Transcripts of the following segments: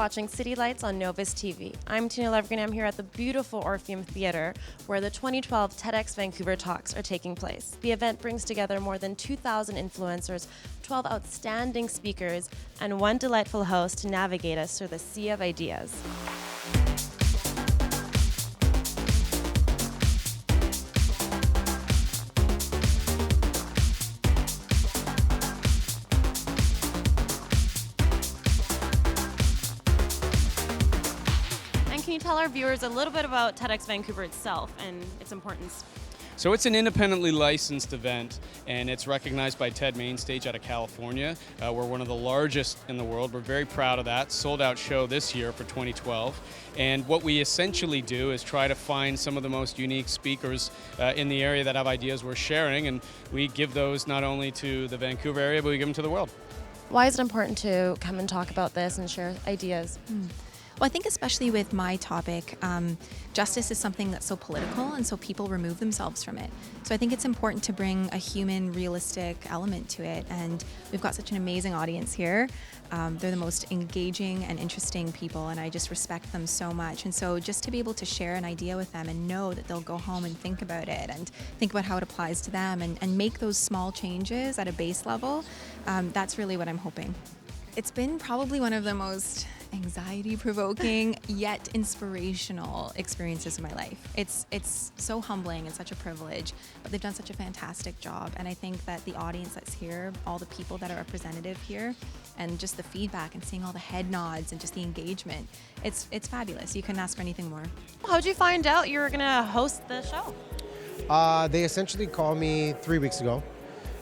watching City Lights on Novus TV. I'm Tina Lovgreen. I'm here at the beautiful Orpheum Theatre where the 2012 TEDxVancouver talks are taking place. The event brings together more than 2,000 influencers, 12 outstanding speakers, and one delightful host to navigate us through the sea of ideas. Can you tell our viewers a little bit about TEDxVancouver itself and its importance? So it's an independently licensed event, and it's recognized by TED Mainstage out of California. We're one of the largest in the world. We're very proud of that. Sold out show this year for 2012. And what we essentially do is try to find some of the most unique speakers in the area that have ideas worth sharing, and we give those not only to the Vancouver area, but we give them to the world. Why is it important to come and talk about this and share ideas? Well, I think especially with my topic, justice is something that's so political, and so people remove themselves from it. So I think it's important to bring a human, realistic element to it, and we've got such an amazing audience here. They're the most engaging and interesting people, and I just respect them so much. And so just to be able to share an idea with them and know that they'll go home and think about it and think about how it applies to them and make those small changes at a base level, that's really what I'm hoping. It's been probably one of the most anxiety-provoking yet inspirational experiences of my life. It's so humbling and such a privilege, but they've done such a fantastic job, and I think that the audience that's here, all the people that are representative here, and just the feedback and seeing all the head nods and just the engagement, it's fabulous. You couldn't ask for anything more. How'd you find out you were going to host the show? They essentially called me 3 weeks ago.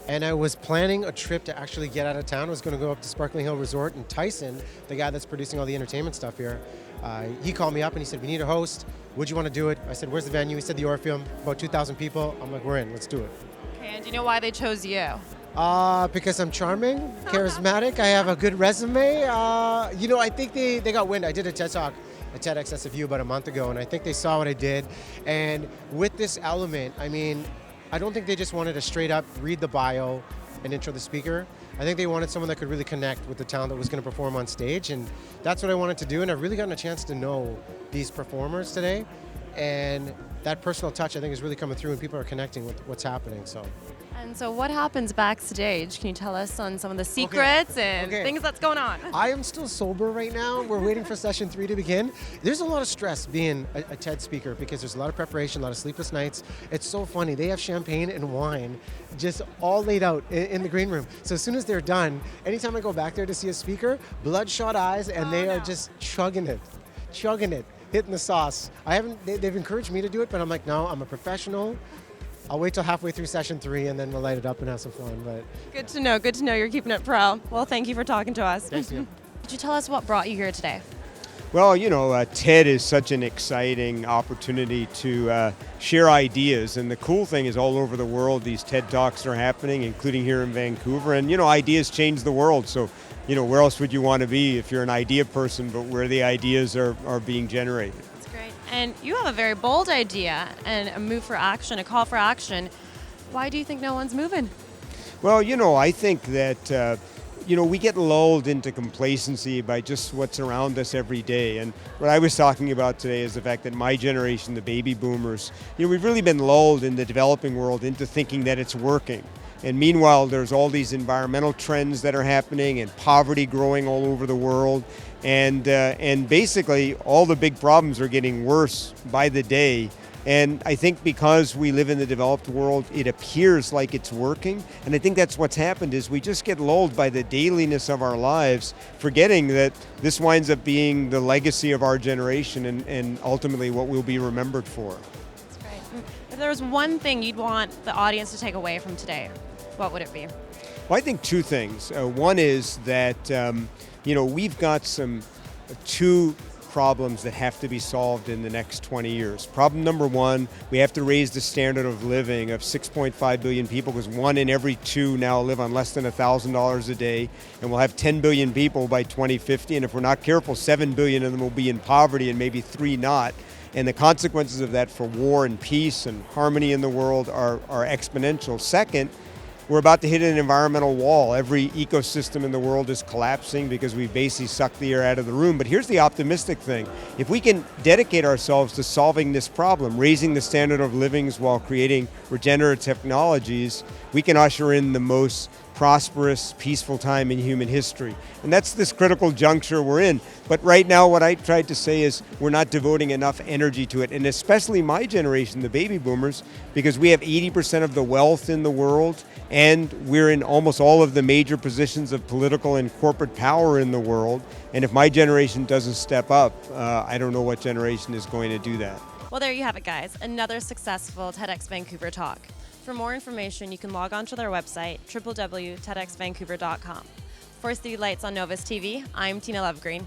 And I was planning a trip to actually get out of town. I was going to go up to Sparkling Hill Resort, and Tyson, the guy that's producing all the entertainment stuff here, he called me up and he said, "We need a host. Would you want to do it?" I said, "Where's the venue?" He said, "The Orpheum, about 2,000 people." I'm like, "We're in, let's do it." Okay, and do you know why they chose you? Because I'm charming, charismatic, I have a good resume. I think they got wind. I did a TED Talk at TEDxSFU about a month ago, and I think they saw what I did. And with this element, I don't think they just wanted to straight up read the bio and intro the speaker. I think they wanted someone that could really connect with the talent that was going to perform on stage, and that's what I wanted to do. And I've really gotten a chance to know these performers today, and that personal touch I think is really coming through, and people are connecting with what's happening. And so what happens backstage? Can you tell us on some of the secrets and things that's going on? I am still sober right now. We're waiting for session 3 to begin. There's a lot of stress being a TED speaker because there's a lot of preparation, a lot of sleepless nights. It's so funny. They have champagne and wine just all laid out in the green room. So as soon as they're done, anytime I go back there to see a speaker, bloodshot eyes, and they are just chugging it, hitting the sauce. They've encouraged me to do it, but I'm like, no, I'm a professional. I'll wait till halfway through session 3 and then we'll light it up and have some fun. But Good to know you're keeping it pro. Well, thank you for talking to us. Thanks, Ian. Could you tell us what brought you here today? Well, TED is such an exciting opportunity to share ideas, and the cool thing is all over the world these TED Talks are happening, including here in Vancouver, and ideas change the world, so where else would you want to be if you're an idea person, but where the ideas are being generated. And you have a very bold idea and a move for action, a call for action. Why do you think no one's moving? Well, I think that, we get lulled into complacency by just what's around us every day. And what I was talking about today is the fact that my generation, the baby boomers, we've really been lulled in the developing world into thinking that it's working. And meanwhile, there's all these environmental trends that are happening and poverty growing all over the world. And basically, all the big problems are getting worse by the day. And I think because we live in the developed world, it appears like it's working. And I think that's what's happened is we just get lulled by the dailiness of our lives, forgetting that this winds up being the legacy of our generation and ultimately what we'll be remembered for. That's great. If there was one thing you'd want the audience to take away from today, what would it be? Well, I think two things. One is that, we've got two problems that have to be solved in the next 20 years. Problem number one, we have to raise the standard of living of 6.5 billion people, because 1 in every 2 now live on less than $1,000 a day, and we'll have 10 billion people by 2050, and if we're not careful, 7 billion of them will be in poverty and maybe 3 not. And the consequences of that for war and peace and harmony in the world are exponential. Second, we're about to hit an environmental wall. Every ecosystem in the world is collapsing because we basically sucked the air out of the room. But here's the optimistic thing. If we can dedicate ourselves to solving this problem, raising the standard of living while creating regenerative technologies, we can usher in the most prosperous, peaceful time in human history. And that's this critical juncture we're in. But right now, what I tried to say is we're not devoting enough energy to it, and especially my generation, the baby boomers, because we have 80% of the wealth in the world, and we're in almost all of the major positions of political and corporate power in the world. And if my generation doesn't step up, I don't know what generation is going to do that. Well, there you have it, guys. Another successful TEDx Vancouver talk. For more information, you can log on to their website, www.tedxvancouver.com. For City Lights on Novus TV, I'm Tina Lovgreen.